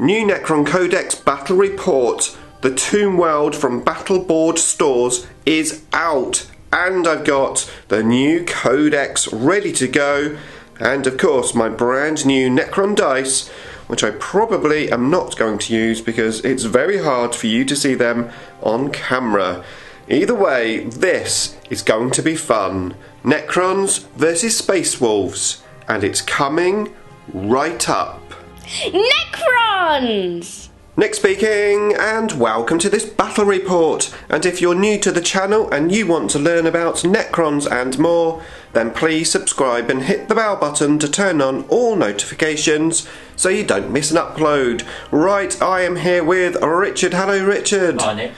New Necron Codex Battle Report. The Tomb World from Battleboard Stores is out. And I've got the new Codex ready to go. And of course my brand new Necron dice, which I probably am not going to use because it's very hard for you to see them on camera. Either way, this is going to be fun. Necrons versus Space Wolves. And it's coming right up. Necrons! Nick speaking, and welcome to this battle report. And if you're new to the channel and you want to learn about Necrons and more, then please subscribe and hit the bell button to turn on all notifications so you don't miss an upload. Right, I am here with Richard. Hello, Richard. Hi, Nick.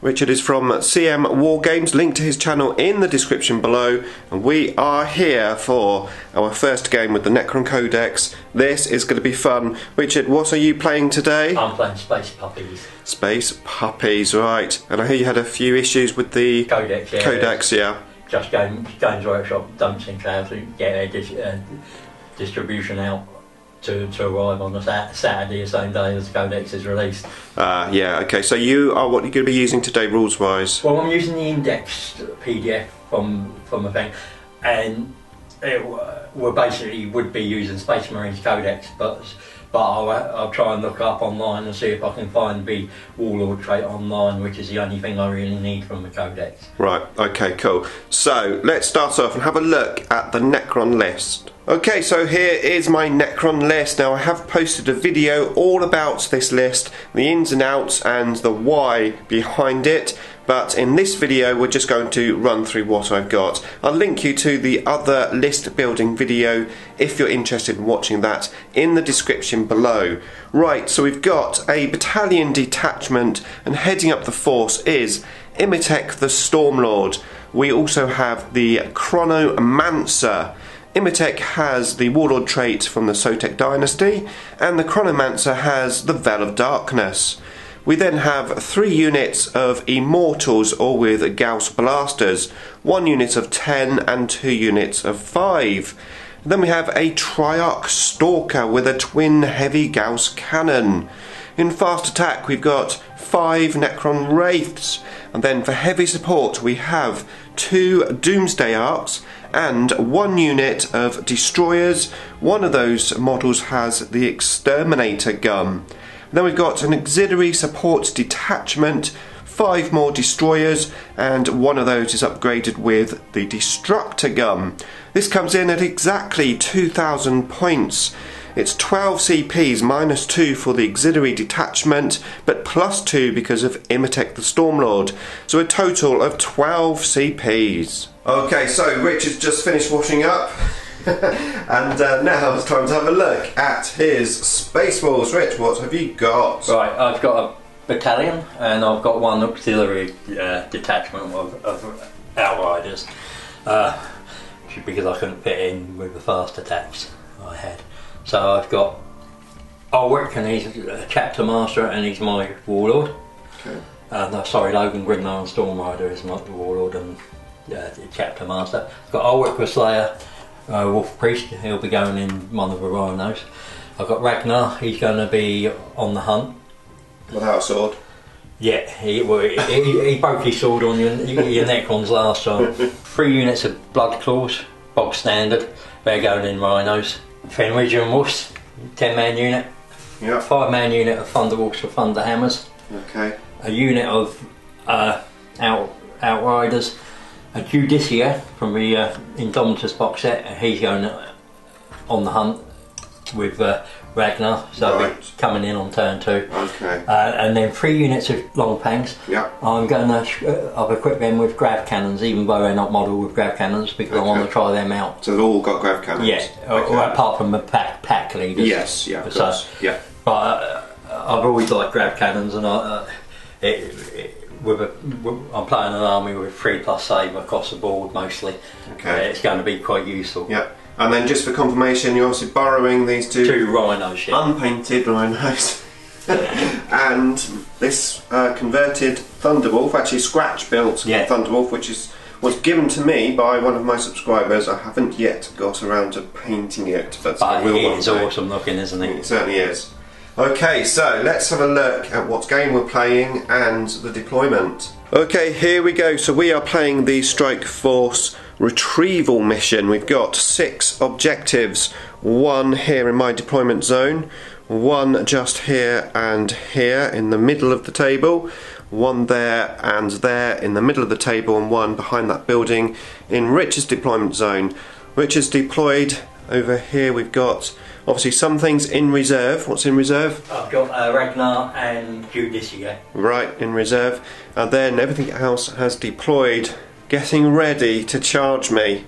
Richard is from C M Wargames, link to his channel in the description below, and we are here for our first game with the Necron Codex. This is going to be fun. Richard, what are you playing today? I'm playing Space Puppies. Space Puppies, right. And I hear you had a few issues with the Codex, yeah. Codex, yeah. Just Games Workshop don't seem to have to get their distribution out to arrive on the Saturday, the same day as the Codex is released. Yeah, okay, so you are what you're going to be using today rules wise? Well, I'm using the indexed PDF from the thing, and we basically would be using Space Marines Codex, but I'll try and look up online and see if I can find the Warlord trait online, which is the only thing I really need from the Codex. Right, okay, cool. So let's start off and have a look at the Necron list. Okay, so here is my Necron list. Now I have posted a video all about this list, the ins and outs and the why behind it, but in this video we're just going to run through what I've got. I'll link you to the other list building video if you're interested in watching that in the description below. Right, so we've got a battalion detachment, and heading up the force is Imitek the Stormlord. We also have the Chronomancer. Imitek has the Warlord trait from the Sotek dynasty, and the Chronomancer has the Veil of Darkness. We then have 3 units of Immortals, all with Gauss blasters, 1 unit of 10 and 2 units of 5. Then we have a Triarch Stalker with a twin heavy Gauss cannon. In fast attack we've got 5 Necron Wraiths, and then for heavy support we have 2 Doomsday Arcs and 1 unit of Destroyers. One of those models has the Exterminator gun. Then we've got an Auxiliary Support Detachment, 5 more Destroyers, and one of those is upgraded with the Destructor gun. This comes in at exactly 2,000 points. It's 12 CPs, minus 2 for the Auxiliary Detachment, but plus 2 because of Imitek the Stormlord. So a total of 12 CPs. Okay, so Richard's just finished washing up. And now it's time to have a look at his Space Wolves. Rich, what have you got? Right, I've got a battalion and I've got 1 auxiliary detachment of Outriders, because I couldn't fit in with the fast attacks I had. So I've got Ulrich, and he's a chapter master and he's my Warlord. Okay. Sorry, Logan Grimnar and Stormrider is my Warlord and chapter master. I've got Ulrich the Slayer, Wolf Priest, he'll be going in one of the Rhinos. I've got Ragnar, he's going to be on the hunt. Without a sword? Yeah, he broke his sword on your Necrons last time. 3 units of Blood Claws, bog standard, they're going in Rhinos. Fenridger Wolves, 10-man unit. Yep. 5-man unit of Thunderwolves for Thunderhammers. Okay. A unit of Outriders. A Judicia from the Indomitus box set, he's going on the hunt with Ragnar, so right. we're coming in on turn 2. Okay. And then 3 units of Long Pangs. Yeah. I'm going to I've equipped them with grav cannons, even though they're not modelled with grav cannons, because I want to try them out. So they've all got grav cannons? Yeah, okay. Apart from the pack leaders. Yes, yeah, of course. Yeah. But I've always liked grav cannons, and I'm playing an army with 3+ save across the board mostly. Okay. It's going to be quite useful. Yeah. And then just for confirmation, you're obviously borrowing these 2 Rhinos, yeah. Unpainted Rhinos. And this converted Thunderwolf, actually scratch built Thunderwolf, which was given to me by one of my subscribers. I haven't yet got around to painting it, but I will. It is awesome looking, isn't it? It certainly is. Okay, so let's have a look at what game we're playing and the deployment. Okay, here we go. So we are playing the Strike Force retrieval mission. We've got 6 objectives, 1 here in my deployment zone, 1 just here and here in the middle of the table, 1 there and there in the middle of the table, and 1 behind that building in Richard's deployment zone. Richard's deployed. Over here we've got obviously some things in reserve. What's in reserve? I've got Ragnar and Judiciary. Right, in reserve. And then everything else has deployed, getting ready to charge me.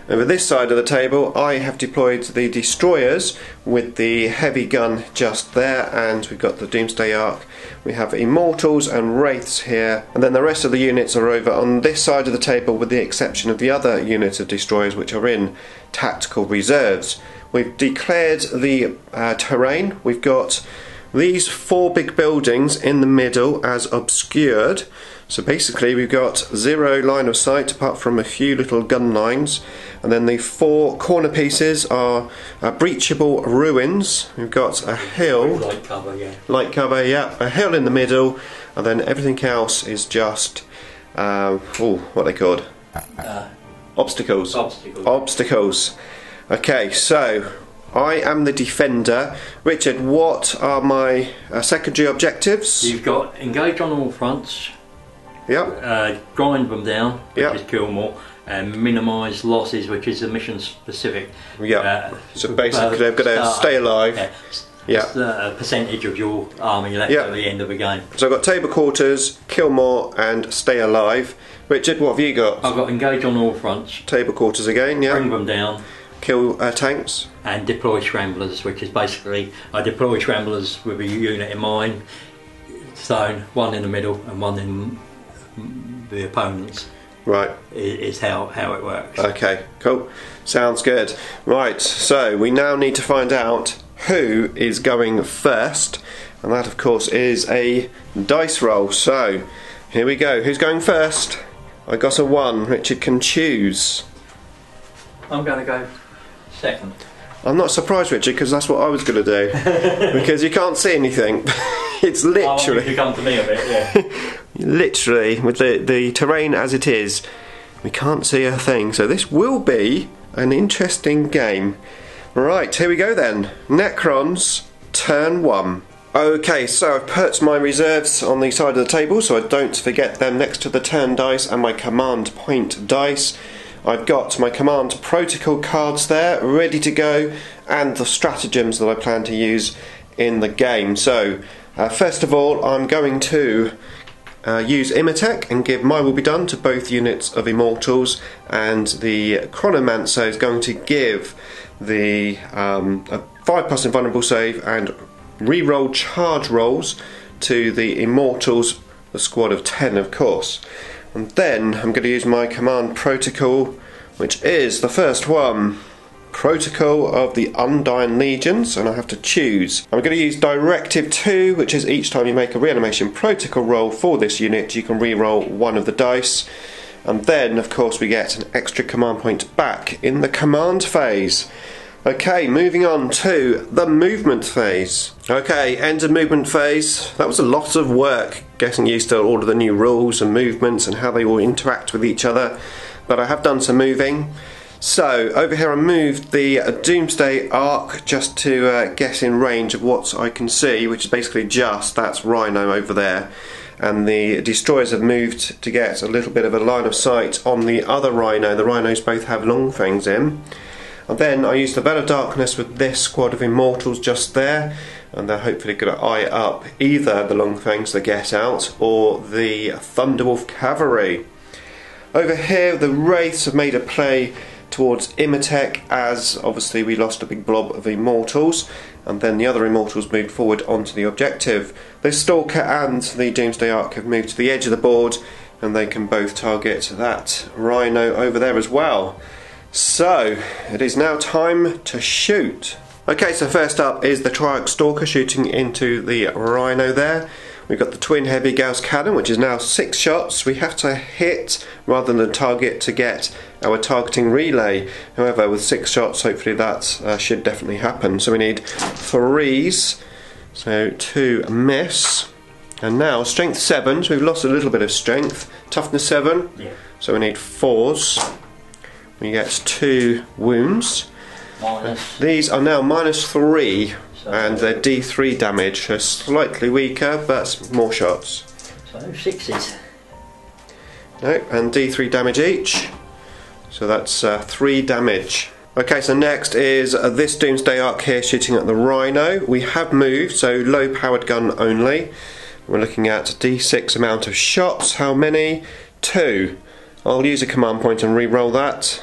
Over this side of the table I have deployed the destroyers with the heavy gun just there, and we've got the Doomsday Ark. We have Immortals and Wraiths here, and then the rest of the units are over on this side of the table, with the exception of the other units of destroyers which are in tactical reserves. We've declared the terrain. We've got these 4 big buildings in the middle as obscured. So basically we've got 0 line of sight apart from a few little gun lines, and then the 4 corner pieces are breachable ruins. We've got a hill, Light cover, yeah. Light cover, yeah, a hill in the middle, and then everything else is just what are they called? Obstacles. Obstacles. Okay, so I am the defender. Richard, what are my secondary objectives? You've got engage on all fronts. Yep. Grind them down, which Yep. is kill more, and minimise losses, which is the mission specific. Yep. So basically they've got to stay alive. Yeah. A percentage of your army left Yep. at the end of the game. So I've got table quarters, kill more, and stay alive. Richard, what have you got? I've got engage on all fronts. Table quarters again, yeah. Bring them down. Kill tanks. And deploy scramblers, which is basically I deploy scramblers with a unit in mine zone, 1 in the middle and 1 in the opponent's. Right. Is how it works. Okay, cool. Sounds good. Right, so we now need to find out who is going first, and that of course is a dice roll. So here we go. Who's going first? I got a 1. Richard can choose. I'm going to go second. I'm not surprised, Richard, because that's what I was going to do. Because you can't see anything. It's I want literally, you to come to me a bit, yeah. literally, with the terrain as it is, we can't see a thing. So this will be an interesting game. Right, here we go then. Necrons, turn 1. Okay, so I've put my reserves on the side of the table so I don't forget them next to the turn dice and my command point dice. I've got my command protocol cards there ready to go, and the stratagems that I plan to use in the game. So first of all I'm going to use Imatech and give My Will Be Done to both units of Immortals, and the Chronomancer is going to give the a 5+ invulnerable save and re-roll charge rolls to the Immortals, the squad of 10 of course. And then I'm going to use my command protocol, which is the first one, Protocol of the Undying Legions, and I have to choose. I'm going to use Directive 2, which is each time you make a reanimation protocol roll for this unit, you can re-roll 1 of the dice. And then, of course, we get an extra command point back in the command phase. Okay, moving on to the movement phase. Okay, end of movement phase. That was a lot of work, getting used to all of the new rules and movements and how they all interact with each other, but I have done some moving. So, over here I moved the Doomsday Ark just to get in range of what I can see, which is basically that's Rhino over there. And the destroyers have moved to get a little bit of a line of sight on the other Rhino. The Rhinos both have long fangs in. And then I used the Veil of Darkness with this squad of Immortals just there, and they're hopefully going to eye up either the Long Fangs, the Get Out, or the Thunderwolf Cavalry. Over here the Wraiths have made a play towards Imatech, as obviously we lost a big blob of Immortals, and then the other Immortals moved forward onto the objective. The Stalker and the Doomsday Ark have moved to the edge of the board, and they can both target that Rhino over there as well. So, it is now time to shoot. Okay, so first up is the Triarch Stalker shooting into the Rhino there. We've got the Twin Heavy Gauss Cannon, which is now 6 shots. We have to hit rather than target to get our targeting relay. However, with 6 shots, hopefully that should definitely happen. So we need 3s So 2 miss. And now strength 7, so we've lost a little bit of strength. Toughness 7, Yeah. so we need 4s. We get 2 wounds. Minus. These are now -3, So- and they're D3 damage, so slightly weaker, but more shots. So 6s. No, and D3 damage each, so that's 3 damage. Okay, so next is this Doomsday Ark here shooting at the Rhino. We have moved, so low powered gun only. We're looking at D6 amount of shots. How many? 2. I'll use a command point and re-roll that.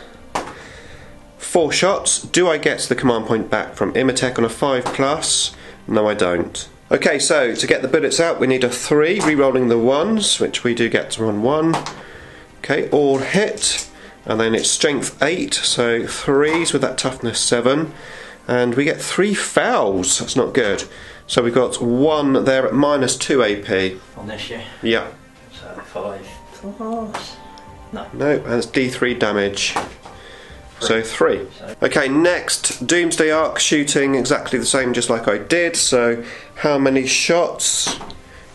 4 shots. Do I get the command point back from Imatech on a 5+? No, I don't. Okay, so to get the bullets out we need a 3, re-rolling the 1s, which we do get on 1. Okay, all hit. And then it's strength 8, so 3s with that toughness 7. And we get 3 fouls, that's not good. So we've got 1 there at -2 AP. On this, yeah. Yeah. So 5 plus. No. No, and it's D3 damage. So 3. Okay, next, Doomsday Ark shooting exactly the same just like I did. So how many shots?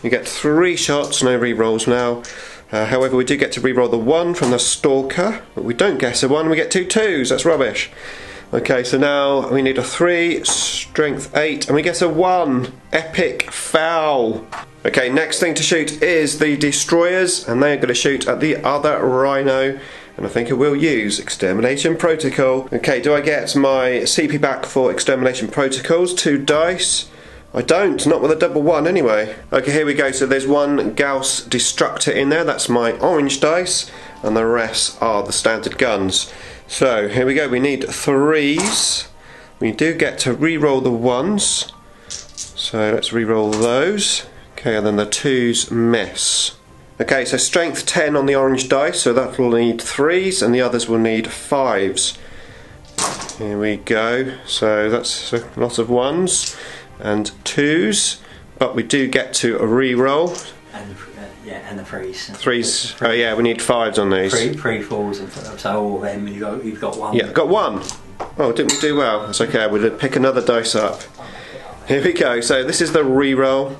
You get 3 shots, no re-rolls now. However, we do get to re-roll the 1 from the Stalker, but we don't get a 1, we get 2 2s, that's rubbish. Okay, so now we need a 3, strength 8, and we get a 1, epic foul. Okay, next thing to shoot is the Destroyers, and they're going to shoot at the other Rhino, and I think I will use Extermination Protocol. Okay, do I get my CP back for Extermination Protocols? 2 dice. I don't, not with a double 1 anyway. Okay, here we go, so there's 1 Gauss Destructor in there, that's my orange dice, and the rest are the standard guns. So, here we go, we need 3s. We do get to re-roll the 1s. So let's re-roll those. Okay, and then the 2s miss. Okay, so strength 10 on the orange dice, so that will need 3s, and the others will need 5s. Here we go, so that's a lot of 1s. And 2s, but we do get to a re-roll. And yeah, and the 3s. 3s. Oh yeah, we need 5s on these. 3 4s, and so all of them you've got 1. Yeah, got 1. Oh, didn't we do well? That's okay. We'll pick another dice up. Here we go. So this is the re-roll.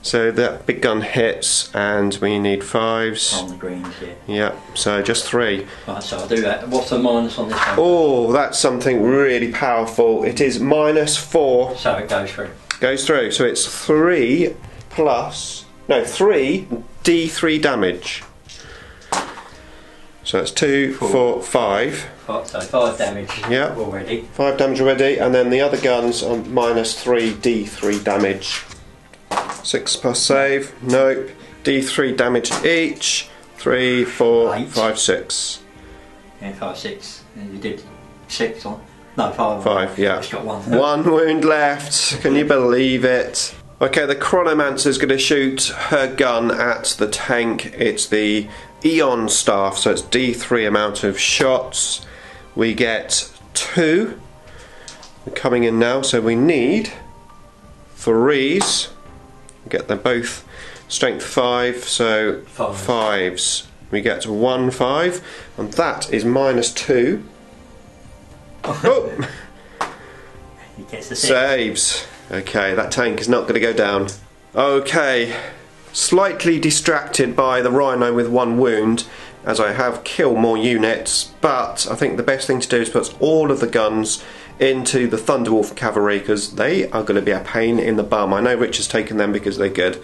So that big gun hits, and we need 5s. On the greens, yeah. Yeah. So just 3. Right, so I'll do that. What's the minus on this one? Oh, that's something really powerful. It is -4. So it goes through. Goes through. So it's 3 D3 damage. So that's 2, 4, 5. So 5 damage Yeah. already. 5 damage already, and then the other guns are -3 D3 damage. 6 plus save. Nope. D3 damage each. 3, 4, 8. 5, 6. Yeah, 5, 6. And you did 6 on. No, 5. 5, yeah. Just got 1. 1 wound left. Can you believe it? Okay, the Chronomancer is going to shoot her gun at the tank. It's the Eon Staff, so it's D3 amount of shots. We get 2. We're coming in now, so we need 3s. Get them both strength 5, so 5s. We get 1 5, and that is -2. Oh! He gets the 6. Saves. Okay, that tank is not going to go down. Okay, slightly distracted by the Rhino with 1 wound, as I have killed more units, but I think the best thing to do is put all of the guns into the Thunderwolf cavalry, because they are going to be a pain in the bum. I know Rich has taken them because they're good.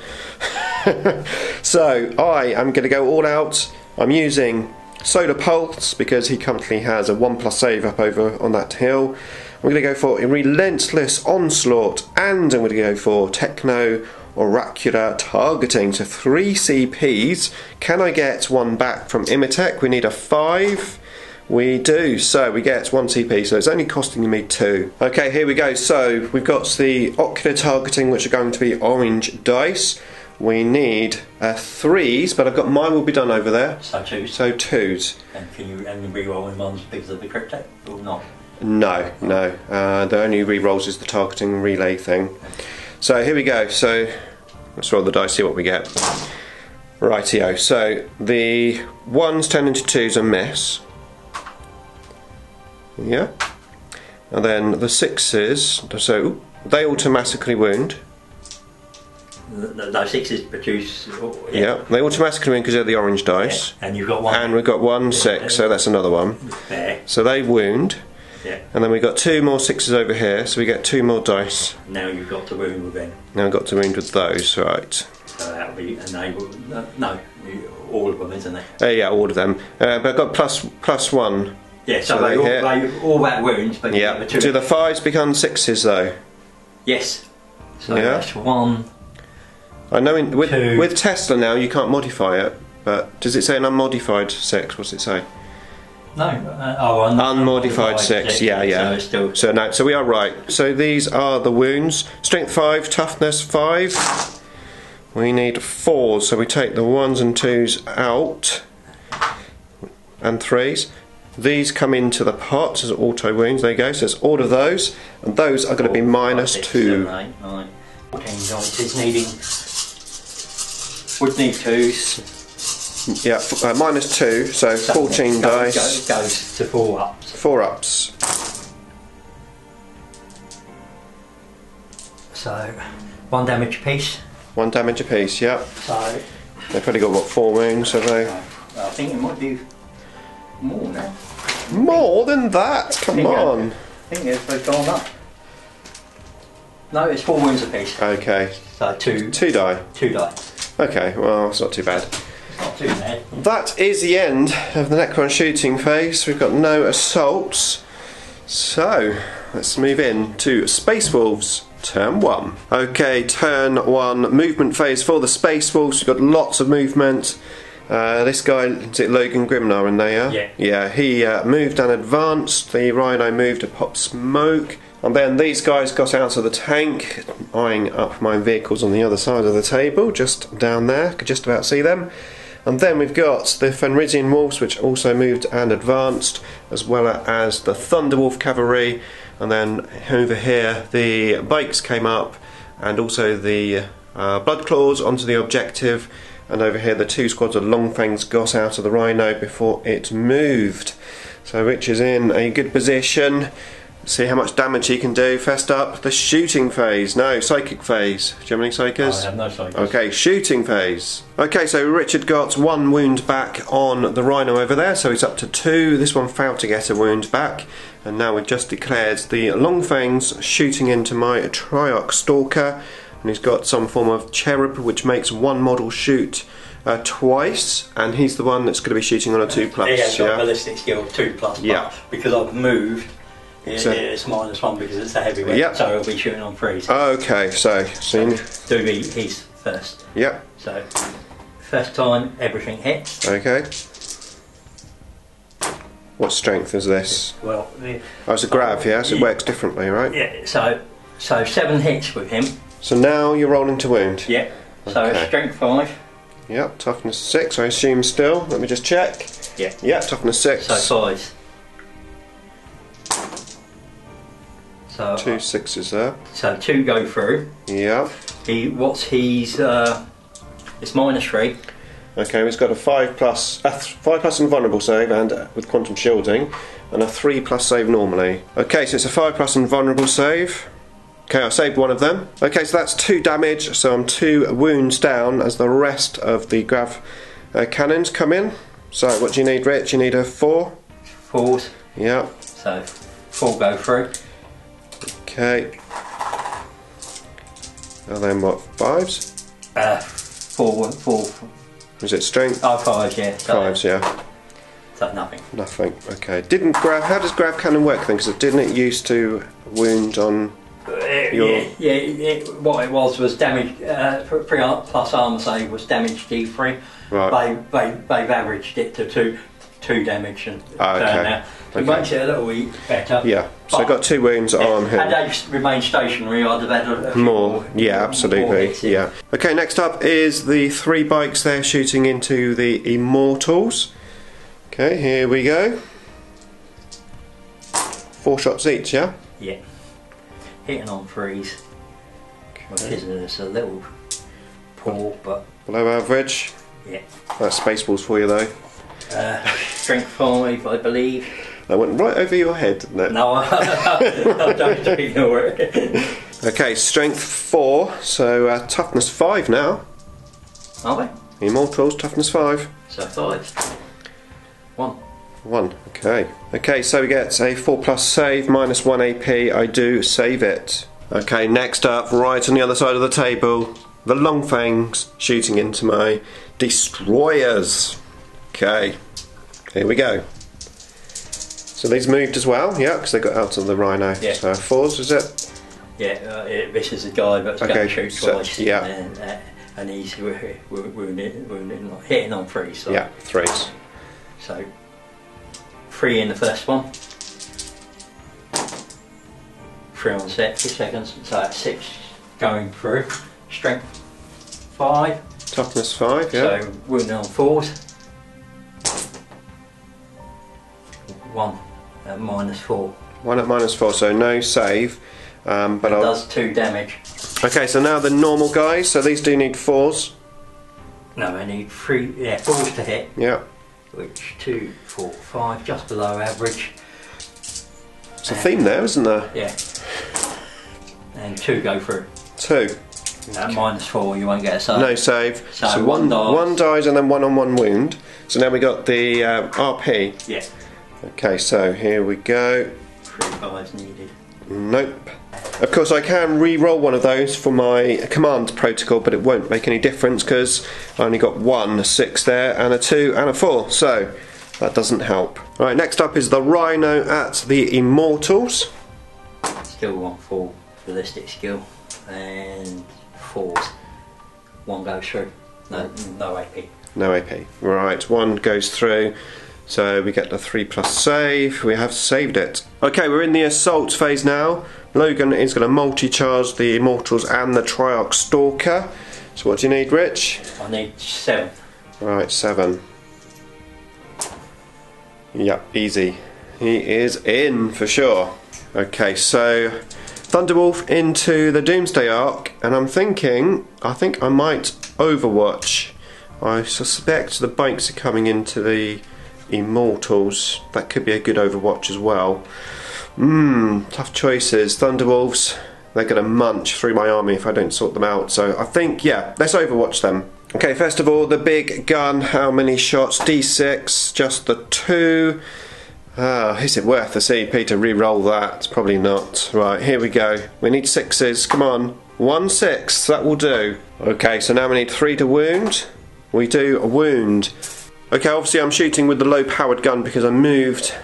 So I am going to go all out. I'm using Solar Pulse because he currently has a 1+ save up over on that hill. I'm going to go for a Relentless Onslaught, and I'm going to go for Techno Oracular Targeting. So 3 CPs. Can I get 1 back from Imatech? We need a 5. We do, so we get 1 CP, so it's only costing me 2. Okay, here we go. So we've got the Ocular Targeting, which are going to be orange dice. We need 3s, but I've got mine will be done over there. So 2s. So 2s. And can you re-rolling ones because of the crypto or not? No. The only re-rolls is the targeting relay thing. So here we go. So let's roll the dice, see what we get. Rightio. So the 1s turn into 2s and miss. Yeah, and then the 6s, so They automatically wound. Those 6s produce. Yeah, they automatically wound because they're the orange dice. Yeah. And you've got one. And we've got 1 6, so that's another one. There. So they wound. Yeah. And then we've got 2 more 6s over here, so we get 2 more dice. Now you've got to wound with them. Now I've got to wound with those, right. So that'll be enable. No, all of them, isn't it? Yeah, all of them. But I've got plus 1. Yeah, so they all that wounds, but yeah. the 2. Do the 5s become 6s though? Yes. So yeah. that's 1. I know with Tesla now you can't modify it, but does it say an unmodified 6? What's it say? No. Unmodified 6. Yeah. So we are right. So these are the wounds. Strength 5, toughness 5. We need 4s, so we take the 1s and 2s out, and 3s. These come into the pot as auto wounds. There you go. So it's all of those, and those are going to be minus 2. 7, 8, 9, 14 dice needing. Would need 2s. Yeah, minus 2, so 14 dice. Goes to 4 ups. 4 ups. So 1 damage apiece. 1 damage apiece. Yeah. So they've probably got what, 4 wounds, have they? I think it might be more now. More than that? Come on. I think they've gone up. No, it's 4 wounds apiece. Okay. So 2 die. 2 die. Okay, well, it's not too bad. It's not too bad. That is the end of the Necron shooting phase. We've got no assaults. So, let's move in to Space Wolves. Turn 1. Okay, turn 1, movement phase for the Space Wolves. We've got lots of movement. This guy, is it Logan Grimnar in there? Yeah. Yeah, he moved and advanced. The Rhino moved to pop smoke. And then these guys got out of the tank, eyeing up my vehicles on the other side of the table, just down there. Could just about see them. And then we've got the Fenrisian Wolves, which also moved and advanced, as well as the Thunderwolf Cavalry. And then over here the bikes came up, and also the Bloodclaws onto the objective, and over here the 2 squads of Longfangs got out of the Rhino before it moved. So Rich is in a good position. See how much damage he can do. First up, the shooting phase. No, psychic phase. Do you have any psychers? I have no psychers. Okay, shooting phase. Okay, so Richard got 1 wound back on the Rhino over there, so he's up to 2. This one failed to get a wound back. And now we've just declared the Longfangs shooting into my Triarch Stalker. And he's got some form of cherub which makes 1 model shoot twice. And he's the one that's going to be shooting on a 2+. He has got ballistic skill 2+. Yeah. Because I've moved. It's -1 because it's a heavyweight, yep. so he'll be shooting on 3s. Okay, so he's first. Yep. So first time everything hits. Okay. What strength is this? Well, it's a grav, yeah, so it works differently, right? Yeah. So 7 hits with him. So now you're rolling to wound. Yeah. So okay. Strength 5. Yep. Toughness 6. I assume still. Let me just check. Yeah. Yeah. Toughness 6. So 5. So 2 6s there. So 2 go through. Yeah. It's -3. Okay, he's got a 5+ invulnerable save and with quantum shielding, and a 3+ save normally. Okay, so it's a 5+ invulnerable save. Okay, I saved 1 of them. Okay, so that's 2 damage, so I'm 2 wounds down as the rest of the grav cannons come in. So what do you need, Rich? You need a 4? 4s. Yeah. So 4 go through. Okay. And then what, 5s? 4. Is it strength? Oh, 5, yeah. So 5s, yeah. So nothing. Nothing. Okay. How does grav cannon work then? Because didn't it used to wound on what it was damage. 3+ armor save was damage D3. Right. They've averaged it to 2 damage and okay. turn out. So it makes it a little bit better. Yeah. So I got 2 wounds on him. Had they remained stationary, I'd have had a few more. Yeah, absolutely. More yeah. Okay. Next up is the 3 bikes there shooting into the Immortals. Okay. Here we go. 4 shots each. Yeah. Yeah. Hitting on 3s. Okay. Which is a little poor, but below average. Yeah. That's Spaceballs for you though. Strength 5, I believe. That went right over your head, didn't it? No, I don't ignore it. Okay, strength 4, so toughness 5 now. Are they? Immortals, toughness 5. So 5. 1. 1, okay. Okay, so we get a 4+ save, -1 AP. I do save it. Okay, next up, right on the other side of the table, the long fangs shooting into my destroyers. Okay, here we go. So these moved as well, yeah, because they got out of the rhino. Yeah. So 4s, is it? Yeah, this is a guy that's going to shoot twice. Yeah. And he's wounded, like hitting on 3. So. Yeah, 3s. So 3 in the first one. 3 on set, 2 seconds. So that's 6 going through. Strength 5. Toughness 5, yeah. So wounded on 4s. 1 at -4. 1 at -4, so no save. But it does 2 damage. Okay, so now the normal guys, so these do need 4s. No, I need 3, yeah, 4s to hit. Yeah. Which 2, 4, 5, just below average. It's a theme there, isn't there? Yeah. And 2 go through. 2. At -4, you won't get a save. No save. So one dies. 1 dies and then 1 on 1 wound. So now we got the RP. Yeah. Okay, so here we go. 3 5s needed. Nope. Of course, I can re-roll one of those for my command protocol, but it won't make any difference because I only got 1 6 there, and a 2 and a 4, so that doesn't help. Right, next up is the Rhino at the Immortals. Still 1 full ballistic skill, and 4s. 1 goes through. No AP. No AP. Right, 1 goes through. So we get the 3+ save, we have saved it. Okay, we're in the assault phase now. Logan is going to multi-charge the Immortals and the Triarch Stalker. So what do you need, Rich? I need 7. Right, 7. Yep, easy. He is in for sure. Okay, so Thunderwolf into the Doomsday Arc, and I think I might Overwatch. I suspect the bikes are coming into the Immortals. That could be a good Overwatch as well. Tough choices. Thunderwolves, they're going to munch through my army if I don't sort them out. So I think, yeah, let's Overwatch them. Okay, first of all, the big gun. How many shots? D6, just the 2. Is it worth the CP to re-roll that? Probably not. Right, here we go. We need 6s. Come on. 1 6, that will do. Okay, so now we need 3 to wound. We do a wound. Okay, obviously I'm shooting with the low powered gun because I moved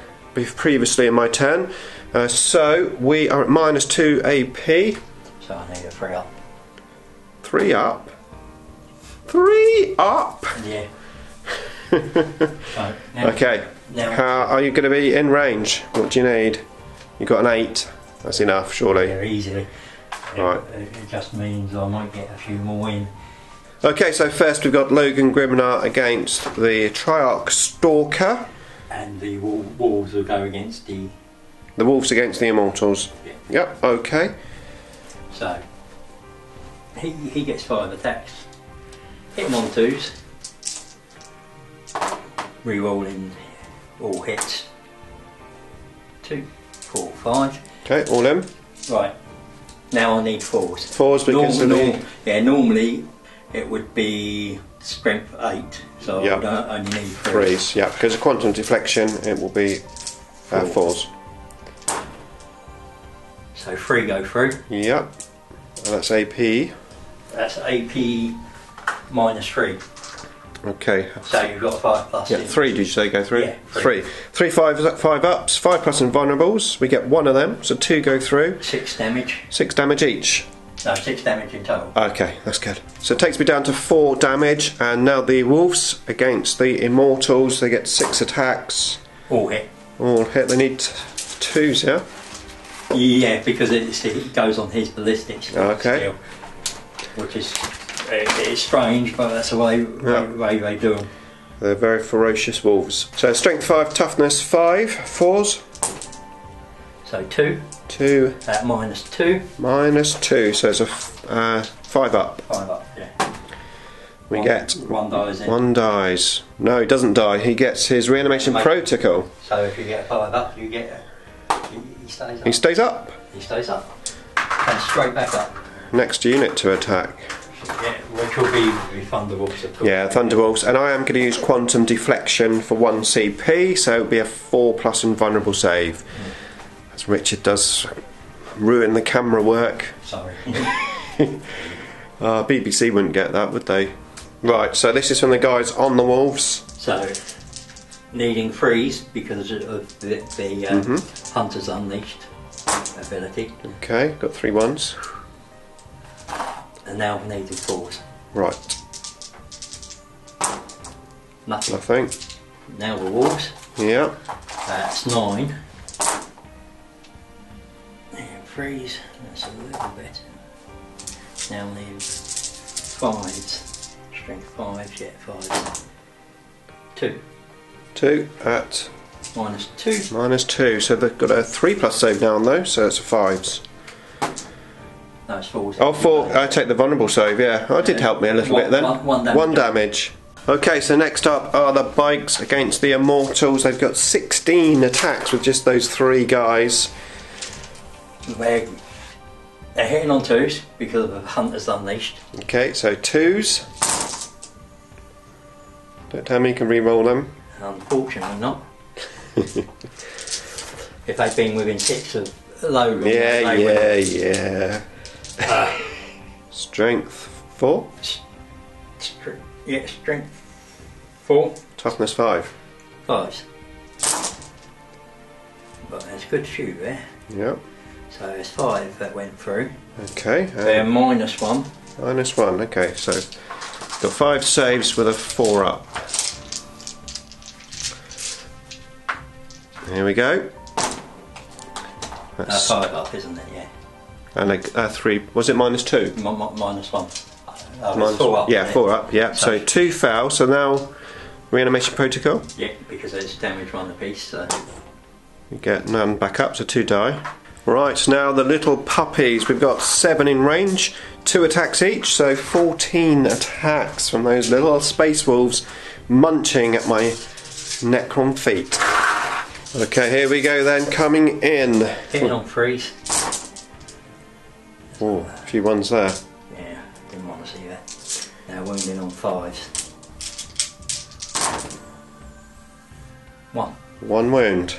previously in my turn. So we are at -2 AP. So I need a 3 up. 3 up? 3 up? Yeah. So, okay, how are you going to be in range? What do you need? You've got an 8. That's enough, surely. Yeah, easily. Right. It just means I might get a few more in. Okay, so first we've got Logan Grimonar against the Triarch Stalker. And the wolves will go against the Wolves against the Immortals. Yeah. Yep, okay. So he gets 5 attacks. Hit him on 2s. Rerolling all hits. 2, 4, 5. Okay, all in. Right. Now I need 4s. 4s because normally it would be strength 8. So yep. I only need 3s. Yeah, because of quantum deflection it will be 4s. So 3 go through. Yep. And that's AP. That's AP -3. Okay. So you've got 5+. Yeah, 3 did you say go through? Yeah, 3. 3 5 ups, 5+ invulnerables. We get 1 of them, so 2 go through. 6 damage. 6 damage each. No, 6 damage in total. Okay, that's good. So it takes me down to 4 damage, and now the Wolves against the Immortals, they get 6 attacks. All hit. All hit, they need 2s, yeah? Yeah, because it goes on his ballistics. Okay. Skill, which is it's strange, but that's the way they do them. They're very ferocious wolves. So strength 5, toughness 5, 4s. So 2. 2. At -2. -2, so it's a 5 up. 5 up, yeah. We get 1 dies in. 1 dies. No, he doesn't die. He gets his reanimation protocol. So if you get 5 up, you get he stays up. He stays up. He stays up. and straight back up. Next unit to attack. Yeah, which will be Thunderwolves, of course. Yeah, Thunderwolves, and I am going to use Quantum Deflection for 1 CP, so it'll be a 4+ invulnerable save. As Richard does ruin the camera work. Sorry. BBC wouldn't get that, would they? Right, so this is from the guys on the Wolves. So, needing freeze because of the Hunter's Unleashed ability. Okay, got 3 ones. And now needing 4s. Right. Nothing. Now the Wolves. Yeah. That's 9. And freeze, that's a little bit. Now need 5s. Strength 5, yeah, 5s. 2. 2 at -2. -2, so they've got a 3+ save now on those, so it's a 5s. No, it's 4s. Oh, 4. I take the vulnerable save, yeah. Oh, it did help me a little bit then. One damage. Okay, so next up are the bikes against the Immortals. They've got 16 attacks with just those 3 guys. They're hitting on 2s because of Hunter's Unleashed. Okay, so 2s. Don't tell me you can re-roll them. Unfortunately not. If they'd been within 6 of low. Yeah. Strength 4. Strength 4. Toughness 5. 5s. But it's good to shoot there. Yep. So it's 5 that went through. Okay. They're -1. -1. Okay, so got 5 saves with a 4 up. Here we go. That's 5 up, isn't it? Yeah. and a 3. Was it -2? -1. Minus, 4 up. yeah, 4 up. Yeah. So 2 foul. So now reanimation protocol. Yeah, because it's damage 1 apiece. So You get none back up, so 2 die. Right, now the little puppies. We've got 7 in range, 2 attacks each, so 14 attacks from those little space wolves munching at my Necron feet. Okay, here we go then, coming in. hitting on 3s. Oh, a few ones there. Yeah, didn't want to see that. Now wounding on 5s. 1. 1 wound.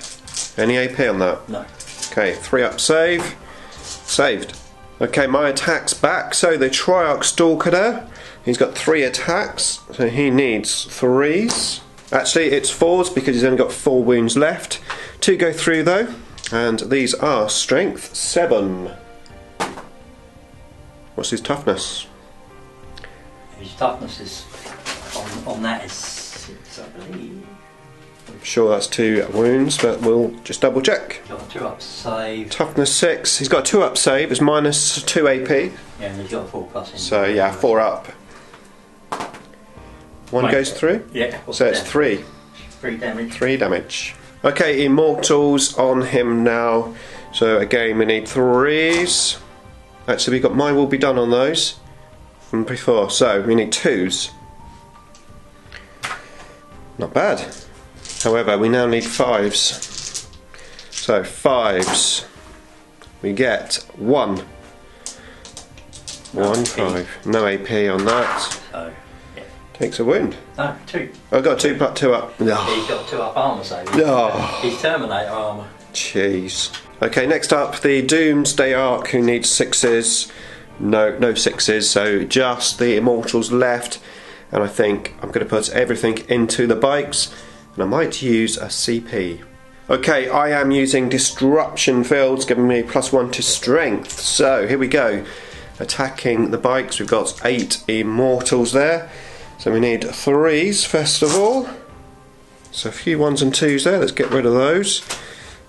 Any AP on that? No. Okay, 3 up save. Saved. Okay, my attack's back. So the Triarch Stalker there, he's got 3 attacks, so he needs 3s. Actually, it's 4s because he's only got 4 wounds left. 2 go through though, and these are strength 7. What's his toughness? His toughness is on that is 6, I believe. I'm sure that's 2 wounds, but we'll just double check. Got a 2 up save. Toughness 6. He's got a 2 up save. It's -2 AP. Yeah, and he's got a 4+ in. So yeah, 4 up. 1 Right. goes through. Yeah. So it's 3. 3 damage. 3 damage. Okay, Immortals on him now. So again, we need 3s. Actually, we got mine will be done on those from before. So we need 2s. Not bad. However, we now need 5s. So 5s. We get 1. 1 5. No AP on that. So Takes a wound. no 2. I've got 2 up. He's got 2 up armour save. Oh. He's Terminator armour. Jeez. Okay, next up, the Doomsday Ark, who needs 6s. No 6s, so just the Immortals left. And I think I'm going to put everything into the bikes, and I might use a CP. Okay, I am using Disruption Fields, giving me +1 to Strength. So here we go. Attacking the bikes, we've got 8 Immortals there. So we need 3s first of all. So a few 1s and 2s there, let's get rid of those.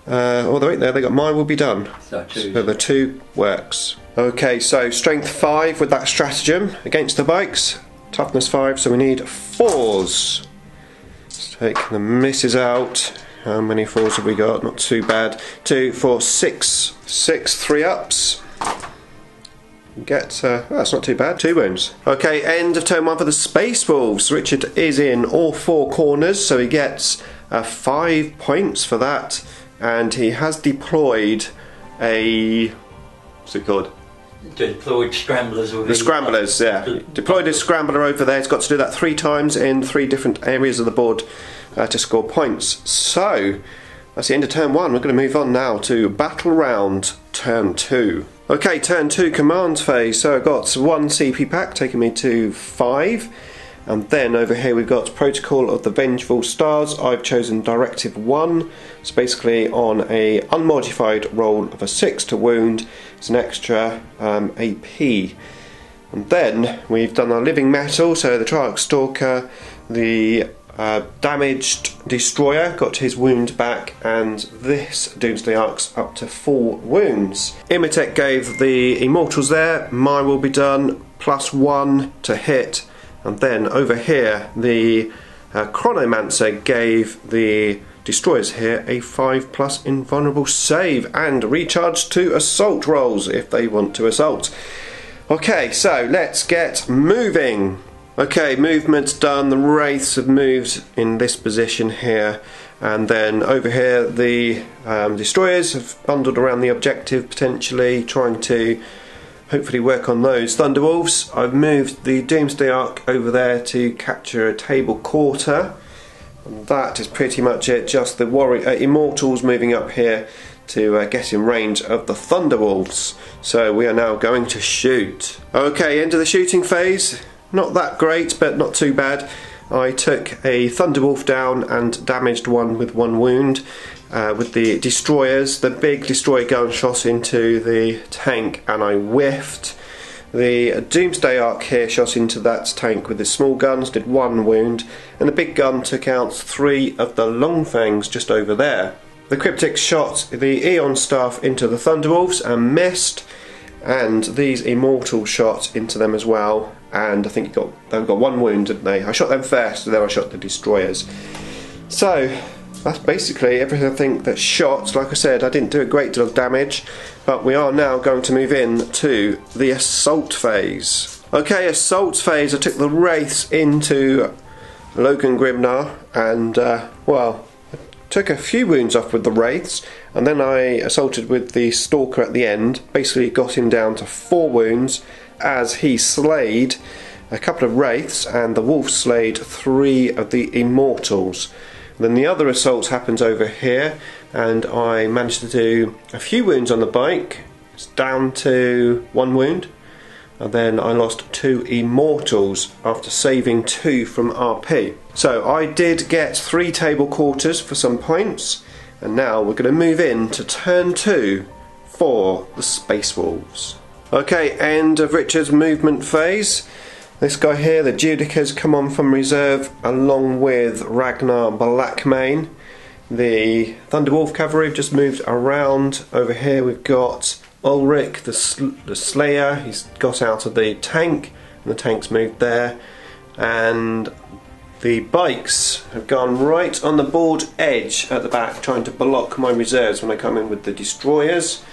Oh, wait there, they got mine will be done. So 2. So the 2 works. Okay, so strength 5 with that stratagem against the bikes. Toughness 5, so we need 4s. Let's take the misses out. How many 4s have we got? Not too bad. 2, 4, 6. 6 3 ups. Get, that's not too bad, 2 wounds. Okay, end of turn 1 for the Space Wolves. Richard is in all 4 corners, so he gets 5 points for that. And he has deployed a, what's it called? Deployed scramblers. The scramblers, yeah. Deployed his scrambler over there. He's got to do that 3 times in 3 different areas of the board to score points. So, that's the end of turn 1. We're going to move on now to Battle Round turn 2. Okay, turn 2 command phase. So I've got 1 CP pack taking me to 5. And then over here we've got Protocol of the Vengeful Stars. I've chosen Directive 1. It's basically on a unmodified roll of a 6 to wound. It's an extra AP. And then we've done our Living Metal, so the Triarch Stalker, the Damaged Destroyer got his wound back, and this Doomsday Ark's up to 4 wounds. Imitech gave the Immortals there. Mine will be done, +1 to hit. And then over here, the Chronomancer gave the Destroyers here a 5+ invulnerable save and recharge to assault rolls if they want to assault. Okay, so let's get moving. Okay, movement's done. The Wraiths have moved in this position here. And then over here, the Destroyers have bundled around the objective, potentially trying to hopefully work on those. Thunderwolves, I've moved the Doomsday Ark over there to capture a table quarter. And that is pretty much it, just the Immortals moving up here to get in range of the Thunderwolves. So we are now going to shoot. Okay, into the shooting phase. Not that great, but not too bad. I took a Thunderwolf down and damaged one with 1 wound. With the Destroyers, the big Destroyer gun shot into the tank and I whiffed. The Doomsday Ark here shot into that tank with the small guns, did 1 wound, and the big gun took out 3 of the Longfangs just over there. The Cryptic shot the Aeon Staff into the Thunderwolves and missed, and these Immortals shot into them as well, and I think they've got 1 wound, didn't they? I shot them first, and then I shot the Destroyers. So that's basically everything that shot. Like I said, I didn't do a great deal of damage, but we are now going to move in to the assault phase. Okay, assault phase. I took the Wraiths into Logan Grimnar, and well, I took a few wounds off with the Wraiths, and then I assaulted with the Stalker at the end. Basically got him down to 4 wounds as he slayed a couple of Wraiths, and the Wolf slayed 3 of the Immortals. Then the other assault happens over here, and I managed to do a few wounds on the bike. It's down to 1 wound, and then I lost 2 Immortals after saving 2 from RP. So I did get 3 table quarters for some points, and now we're going to move in to turn 2 for the Space Wolves. Okay, end of Richard's movement phase. This guy here, the Judica's come on from reserve along with Ragnar Blackmane. The Thunderwolf Cavalry have just moved around. Over here we've got Ulrich the Slayer. He's got out of the tank, and the tank's moved there. And the bikes have gone right on the board edge at the back, trying to block my reserves when I come in with the Destroyers.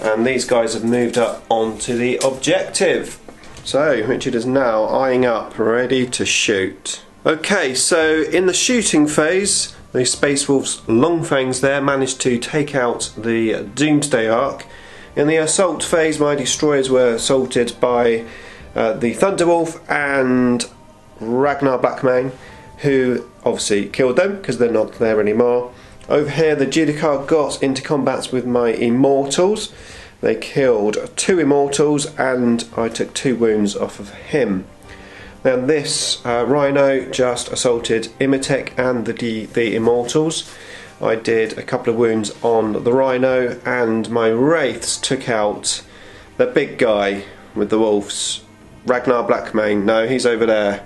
And these guys have moved up onto the objective. So Richard is now eyeing up, ready to shoot. Okay, so in the shooting phase, the Space Wolves Longfangs there managed to take out the Doomsday Ark. In the assault phase, my Destroyers were assaulted by the Thunderwolf and Ragnar Blackmane, who obviously killed them because they're not there anymore. Over here, the Judicar got into combats with my Immortals. They killed 2 Immortals, and I took 2 wounds off of him. Now this Rhino just assaulted Imitech and the Immortals. I did a couple of wounds on the Rhino, and my Wraiths took out the big guy with the Wolves. Ragnar Blackmane. No, he's over there.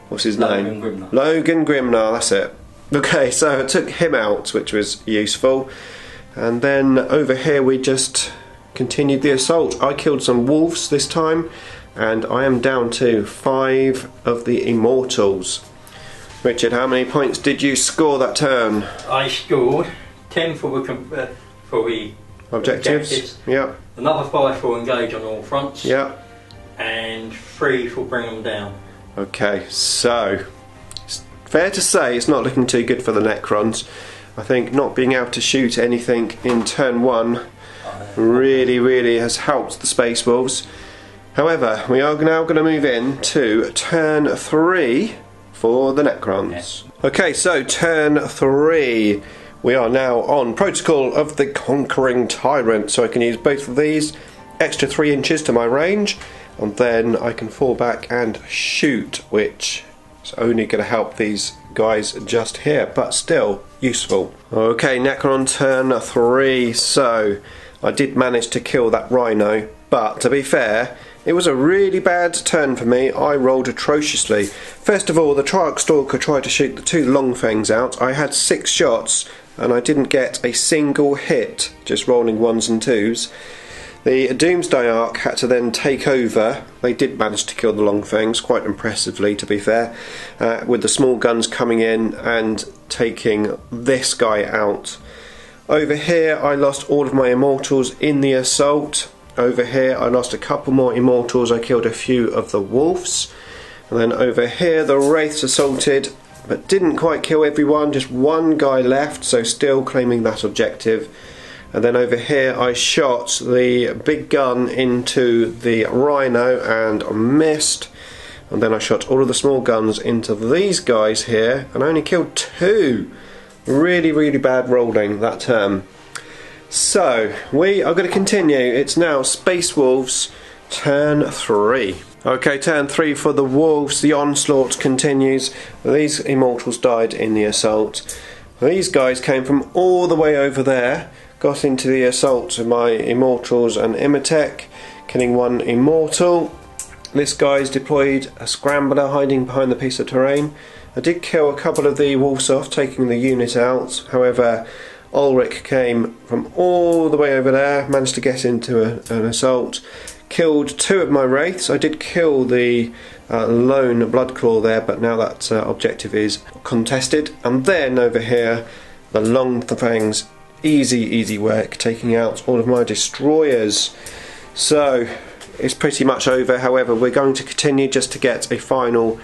What's his name? Grimnar. Logan Grimnar, that's it. Okay, so I took him out, which was useful. And then over here we just continued the assault. I killed some wolves this time, and I am down to 5 of the Immortals. Richard, how many points did you score that turn? I scored 10 for the objectives. Yeah. Another 5 for engage on all fronts. Yeah. And 3 for bring them down. Okay, so it's fair to say it's not looking too good for the Necrons. I think not being able to shoot anything in turn 1 really has helped the Space Wolves. However, we are now going to move in to turn 3 for the Necrons. Okay, so turn 3. We are now on Protocol of the Conquering Tyrant, so I can use both of these, extra 3 inches to my range, and then I can fall back and shoot, which is only going to help these guys just here, but still useful. Okay, Necron turn 3, so I did manage to kill that rhino, but to be fair, it was a really bad turn for me. I rolled atrociously. First of all, the Triarch Stalker tried to shoot the 2 long fangs out. I had 6 shots and I didn't get a single hit, just rolling 1s and 2s. The Doomsday Ark had to then take over. They did manage to kill the long fangs quite impressively, to be fair, with the small guns coming in and taking this guy out. Over here I lost all of my immortals in the assault. Over here I lost a couple more immortals. I killed a few of the wolves. And then over here the wraiths assaulted, but didn't quite kill everyone, just one guy left, so still claiming that objective. And then over here I shot the big gun into the rhino and missed. And then I shot all of the small guns into these guys here and I only killed 2. Really bad rolling that turn. So we are going to continue. It's now Space Wolves turn 3. Okay, turn 3 for the Wolves. The onslaught continues. These immortals died in the assault. These guys came from all the way over there, got into the assault with my immortals and Imatech, killing 1 immortal. This guy's deployed a scrambler hiding behind the piece of terrain. I did kill a couple of the wolves off, taking the unit out. However, Ulrich came from all the way over there, managed to get into an assault, killed 2 of my wraiths. I did kill the lone Bloodclaw there, but now that objective is contested. And then over here, the Long Fangs, easy work, taking out all of my destroyers. So it's pretty much over. However, we're going to continue just to get a final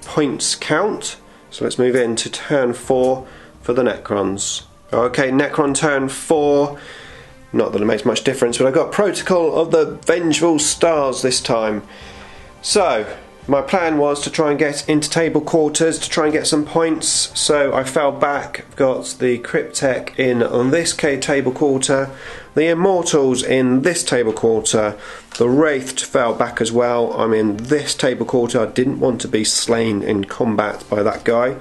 points count. So let's move in to turn 4 for the Necrons. Okay, Necron turn 4. Not that it makes much difference, but I've got Protocol of the Vengeful Stars this time. So my plan was to try and get into table quarters to try and get some points, so I fell back. I've got the Cryptek in on this table quarter, the Immortals in this table quarter, the Wraith fell back as well. I'm in this table quarter. I didn't want to be slain in combat by that guy.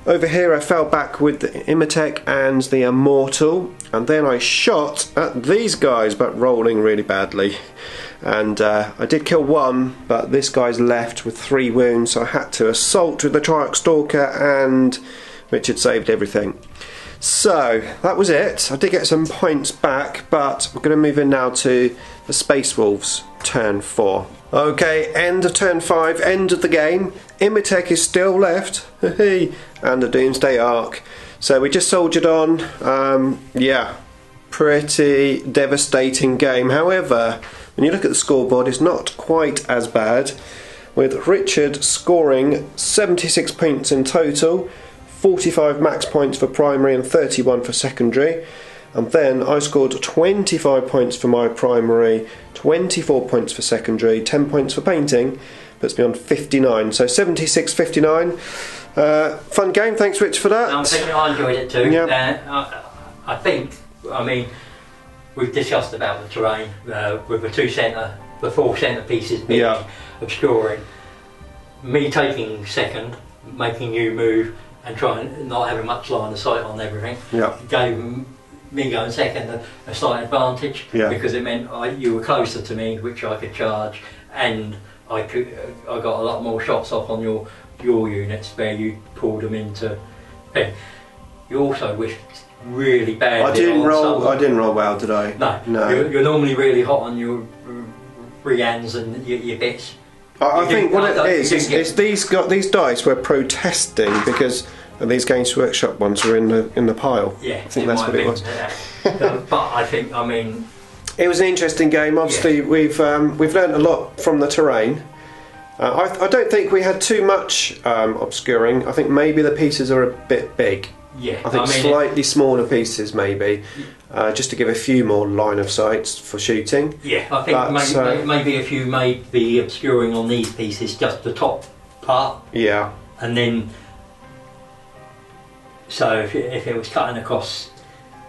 Over here I fell back with the Imatech and the Immortal, and then I shot at these guys, but rolling really badly. And I did kill 1, but this guy's left with 3 wounds, so I had to assault with the Triarch Stalker, and Richard saved everything. So that was it. I did get some points back, but we're going to move in now to the Space Wolves turn 4. Okay, end of turn 5, end of the game. Imatech is still left, and the Doomsday Ark. So we just soldiered on. Yeah, pretty devastating game. However, when you look at the scoreboard, it's not quite as bad, with Richard scoring 76 points in total, 45 max points for primary and 31 for secondary. And then I scored 25 points for my primary, 24 points for secondary, 10 points for painting, puts me on 59. So 76-59. Fun game, thanks Rich for that. I enjoyed it too. Yep. I mean, we've discussed about the terrain with the 4 centre pieces being obscuring. Me taking second, making you move, and trying not having much line of sight on everything, gave me going second a slight advantage, because it meant you were closer to me, which I could charge, and I got a lot more shots off on your units where you pulled them into thing. You also wished really badly. I didn't roll well, did I? No. You're normally really hot on your Briands and your bits. I think what it is these dice were protesting because these Games Workshop ones were in the pile. Yeah, I think that's what it was. But I think, I mean, it was an interesting game. Obviously, we've learned a lot from the terrain. I don't think we had too much obscuring. I think maybe the pieces are a bit big. Yeah, I think slightly smaller pieces maybe, just to give a few more line of sight for shooting. Yeah, I think maybe a few may be obscuring on these pieces, just the top part. Yeah. And then, so if it was cutting across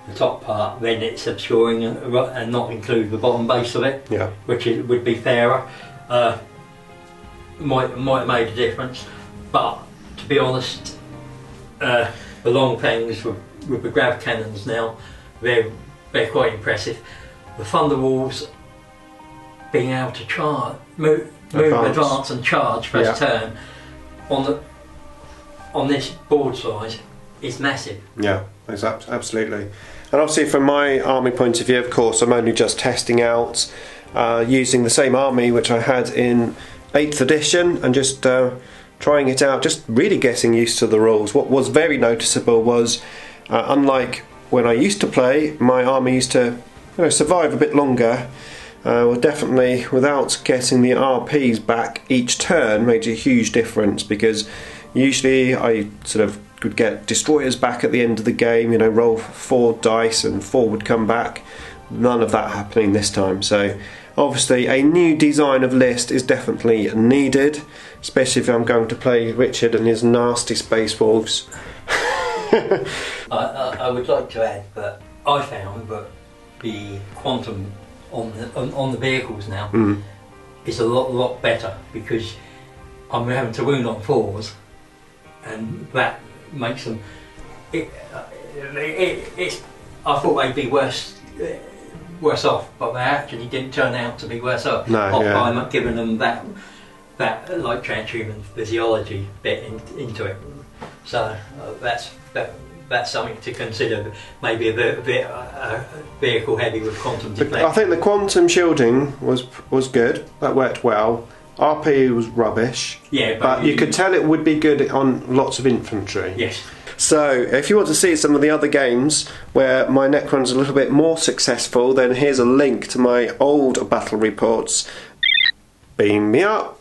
the top part, then it's obscuring and not include the bottom base of it. Yeah. Which would be fairer. Might have made a difference, but to be honest, the long things with the grav cannons now, they're quite impressive. The thunder walls being able to charge, move, advance and charge first turn on this board size is massive. Yeah, absolutely. And obviously from my army point of view, of course, I'm only just testing out using the same army which I had in 8th edition and just trying it out, just really getting used to the rules. What was very noticeable was, unlike when I used to play, my army used to survive a bit longer. Well, definitely without getting the RPs back each turn made a huge difference, because usually I sort of could get destroyers back at the end of the game, roll 4 dice and 4 would come back. None of that happening this time, so obviously a new design of list is definitely needed, especially if I'm going to play Richard and his nasty Space Wolves. I would like to add that I found that the quantum on the vehicles now is a lot better, because I'm having to wound on 4s, and that makes them. It's. I thought they'd be worse off, but they actually didn't turn out to be worse off. By giving them that like transhuman physiology bit into it. So that's something to consider. Maybe a bit vehicle heavy with quantum deflection. I think the quantum shielding was good. That worked well. RP was rubbish. Yeah, but you could tell it would be good on lots of infantry. Yes. So, if you want to see some of the other games where my Necron's a little bit more successful, then here's a link to my old battle reports. Beam me up.